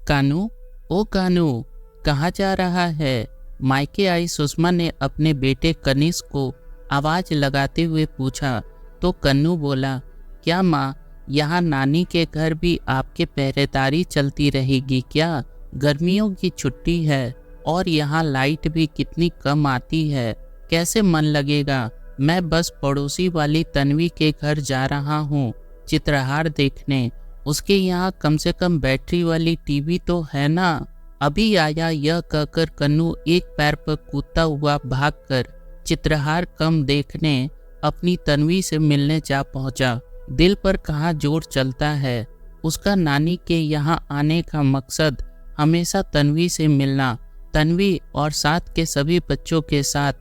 कानू, ओ कानू, कहाँ जा रहा है? मायके आई सुषमा ने अपने बेटे कनिष्क को आवाज लगाते हुए पूछा तो कन्नू बोला, क्या माँ, यहाँ नानी के घर भी आपके पहरेदारी चलती रहेगी क्या? गर्मियों की छुट्टी है और यहाँ लाइट भी कितनी कम आती है, कैसे मन लगेगा? मैं बस पड़ोसी वाली तन्वी के घर जा रहा हूँ चित्रहार देखने। उसके यहाँ कम से कम बैटरी वाली टीवी तो है ना। अभी आया, यह कहकर कन्नू एक पैर पर कूदता हुआ भागकर चित्रहार कम देखने अपनी तन्वी से मिलने जा पहुंचा। दिल पर कहाँ जोर चलता है। उसका नानी के यहाँ आने का मकसद हमेशा तन्वी से मिलना, तन्वी और साथ के सभी बच्चों के साथ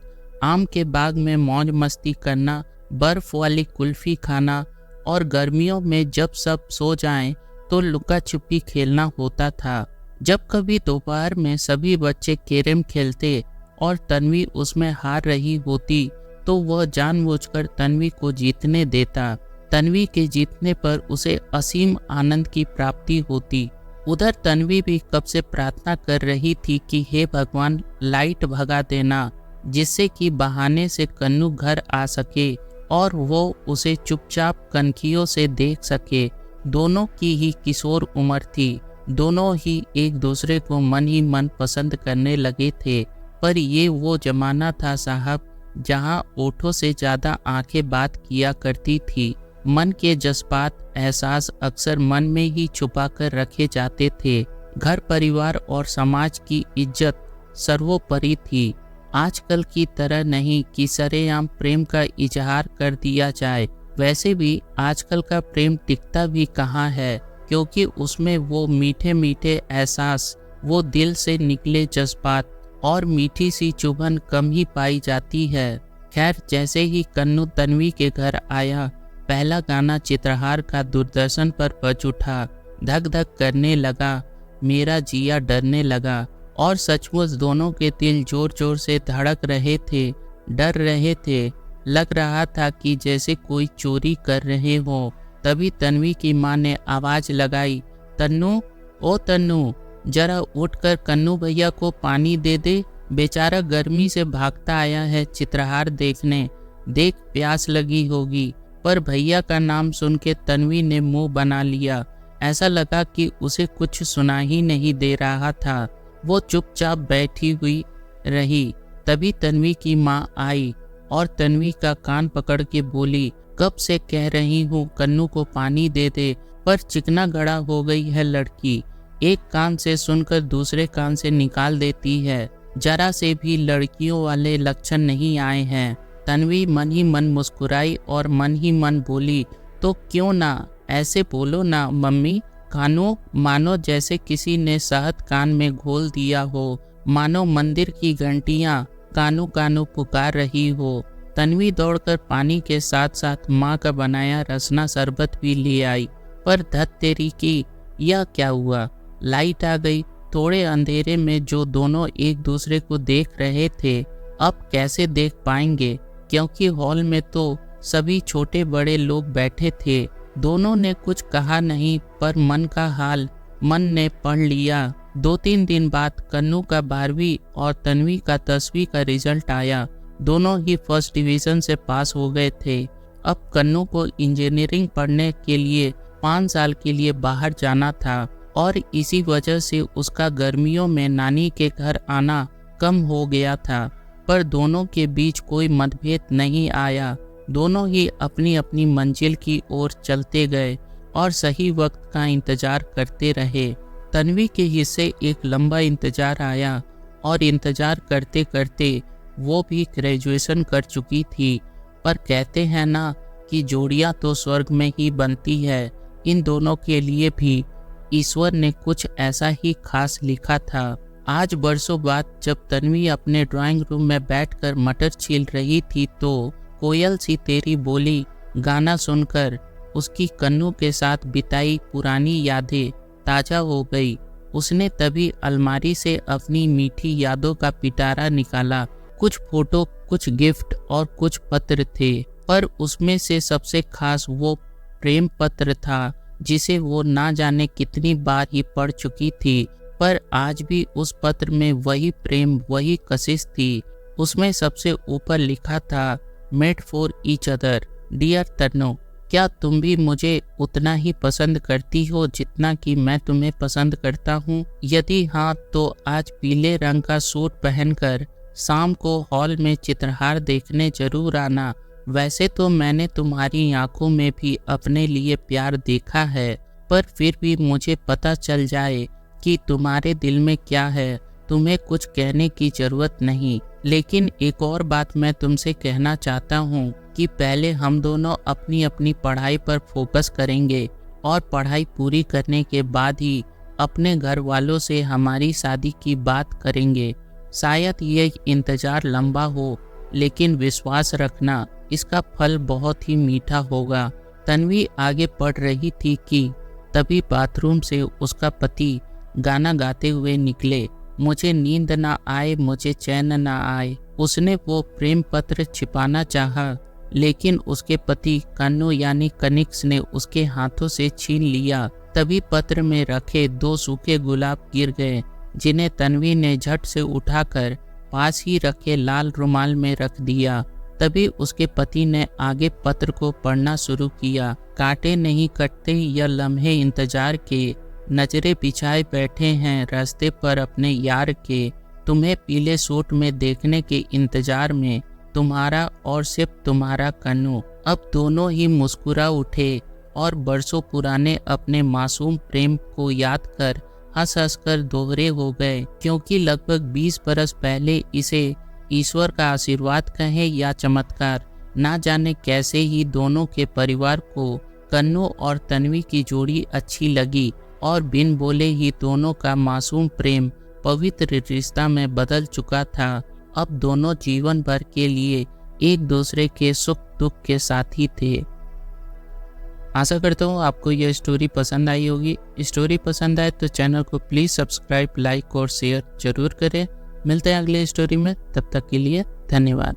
आम के बाग में मौज मस्ती करना, बर्फ वाली कुल्फी खाना और गर्मियों में जब सब सो जाएं तो लुका छुपी खेलना होता था। जब कभी दोपहर में सभी बच्चे कैरम खेलते और तन्वी उसमें हार रही होती तो वह जानबूझकर तन्वी को जीतने देता। तन्वी के जीतने पर उसे असीम आनंद की प्राप्ति होती। उधर तन्वी भी कब से प्रार्थना कर रही थी कि हे भगवान, लाइट भगा देना, जिससे कि बहाने से कन्नू घर आ सके और वो उसे चुपचाप कनखियों से देख सके। दोनों की ही किशोर उम्र थी, दोनों ही एक दूसरे को मन ही मन पसंद करने लगे थे। पर ये वो जमाना था साहब, जहाँ ओठों से ज़्यादा आंखें बात किया करती थी। मन के जज्बात, एहसास अक्सर मन में ही छुपा कर रखे जाते थे। घर परिवार और समाज की इज्जत सर्वोपरि थी। आजकल की तरह नहीं कि सरेआम प्रेम का इजहार कर दिया जाए। वैसे भी आजकल का प्रेम टिकता भी कहाँ है, क्योंकि उसमें वो मीठे मीठे एहसास, वो दिल से निकले जज्बात और मीठी सी चुभन कम ही पाई जाती है। खैर, जैसे ही कन्नू तन्वी के घर आया, पहला गाना चित्रहार का दूरदर्शन पर बज उठा। धक धक करने लगा, मेरा जिया डरने लगा और सचमुच दोनों के दिल जोर जोर से धड़क रहे थे, डर रहे थे। लग रहा था कि जैसे कोई चोरी कर रहे हो। तभी तन्वी की माँ ने आवाज लगाई, तन्नू, ओ तन्नू, जरा उठकर कन्नू भैया को पानी दे दे, बेचारा गर्मी से भागता आया है चित्रहार देखने। देख, प्यास लगी होगी। पर भैया का नाम सुन के तन्वी ने मुंह बना लिया। ऐसा लगा कि उसे कुछ सुना ही नहीं दे रहा था। वो चुपचाप बैठी हुई रही। तभी तन्वी की माँ आई और तन्वी का कान पकड़ के बोली, कब से कह रही हूँ कन्नू को पानी दे दे, पर चिकना गड़ा हो गई है लड़की। एक कान से सुनकर दूसरे कान से निकाल देती है। जरा से भी लड़कियों वाले लक्षण नहीं आए हैं। तन्वी मन ही मन मुस्कुराई और मन ही मन बोली, तो क्यों ना, ऐसे बोलो ना मम्मी। कानों, मानो जैसे किसी ने शहद कान में घोल दिया हो, मानो मंदिर की घंटियां कानू कानू पुकार रही हो। तन्वी दौड़कर पानी के साथ साथ माँ का बनाया रसना शरबत भी ले आई। पर धत तेरी की, यह क्या हुआ? लाइट आ गई। थोड़े अंधेरे में जो दोनों एक दूसरे को देख रहे थे, अब कैसे देख पाएंगे, क्योंकि हॉल में तो सभी छोटे बड़े लोग बैठे थे। दोनों ने कुछ कहा नहीं, पर मन का हाल मन ने पढ़ लिया। 2-3 दिन बाद कन्नू का 12वीं और तन्वी का 10वीं का रिजल्ट आया। दोनों ही फर्स्ट डिवीज़न से पास हो गए थे। अब कन्नू को इंजीनियरिंग पढ़ने के लिए 5 साल के लिए बाहर जाना था और इसी वजह से उसका गर्मियों में नानी के घर आना कम हो गया था। पर दोनों के बीच कोई मतभेद नहीं आया। दोनों ही अपनी अपनी मंजिल की ओर चलते गए और सही वक्त का इंतजार करते रहे। तन्वी के हिस्से एक लंबा इंतजार आया और इंतजार करते करते वो भी ग्रेजुएशन कर चुकी थी। पर कहते हैं ना कि जोड़ियां तो स्वर्ग में ही बनती है। इन दोनों के लिए भी ईश्वर ने कुछ ऐसा ही खास लिखा था। आज बरसों बाद जब तन्वी अपने ड्राइंग रूम में बैठकर मटर छील रही थी तो कोयल सी तेरी बोली गाना सुनकर उसकी कन्नू के साथ बिताई पुरानी यादें ताज़ा हो गई। उसने तभी अलमारी से अपनी मीठी यादों का पिटारा निकाला। कुछ फोटो, कुछ गिफ्ट और कुछ पत्र थे, पर उसमें से सबसे खास वो प्रेम पत्र था जिसे वो ना जाने कितनी बार ही पढ़ चुकी थी, पर आज भी उस पत्र में वही प्रेम, वही कशिश थी। उसमें सबसे ऊपर लिखा था, made for each other. Dear Tannu, क्या तुम भी मुझे उतना ही पसंद करती हो जितना कि मैं तुम्हें पसंद करता हूँ? यदि हाँ, तो आज पीले रंग का सूट पहनकर शाम को हॉल में चित्रहार देखने जरूर आना। वैसे तो मैंने तुम्हारी आंखों में भी अपने लिए प्यार देखा है, पर फिर भी मुझे पता चल जाए कि तुम्हारे दिल में क्या है, तुम्हें कुछ कहने की जरूरत नहीं। लेकिन एक और बात मैं तुमसे कहना चाहता हूँ कि पहले हम दोनों अपनी अपनी पढ़ाई पर फोकस करेंगे और पढ़ाई पूरी करने के बाद ही अपने घर वालों से हमारी शादी की बात करेंगे। शायद ये इंतज़ार लंबा हो, लेकिन विश्वास रखना, इसका फल बहुत ही मीठा होगा। तन्वी आगे बढ़ रही थी कि तभी बाथरूम से उसका पति गाना गाते हुए निकले। मुझे नींद ना आए, मुझे चैन ना आए। उसने वो प्रेम पत्र छिपाना चाहा, लेकिन उसके पति कन्नू यानी कनिक्स ने उसके हाथों से छीन लिया। तभी पत्र में रखे 2 सूखे गुलाब गिर गए, जिन्हें तन्वी ने झट से उठाकर पास ही रखे लाल रुमाल में रख दिया। तभी उसके पति ने आगे पत्र को पढ़ना शुरू किया। कांटे नहीं कटते यह लम्हे इंतजार के, नजरें बिछाए बैठे हैं रास्ते पर अपने यार के। तुम्हें पीले सूट में देखने के इंतजार में, तुम्हारा और सिर्फ तुम्हारा कन्नू। अब दोनों ही मुस्कुरा उठे और बरसों पुराने अपने मासूम प्रेम को याद कर हंस हंस कर दोहरे हो गए, क्योंकि लगभग 20 बरस पहले इसे ईश्वर का आशीर्वाद कहें या चमत्कार, ना जाने कैसे ही दोनों के परिवार को कन्नू और तन्वी की जोड़ी अच्छी लगी और बिन बोले ही दोनों का मासूम प्रेम पवित्र रिश्ता में बदल चुका था। अब दोनों जीवन भर के लिए एक दूसरे के सुख दुख के साथी थे। आशा करता हूँ आपको यह स्टोरी पसंद आई होगी। स्टोरी पसंद आए तो चैनल को प्लीज़ सब्सक्राइब, लाइक और शेयर जरूर करें। मिलते हैं अगले स्टोरी में, तब तक के लिए धन्यवाद।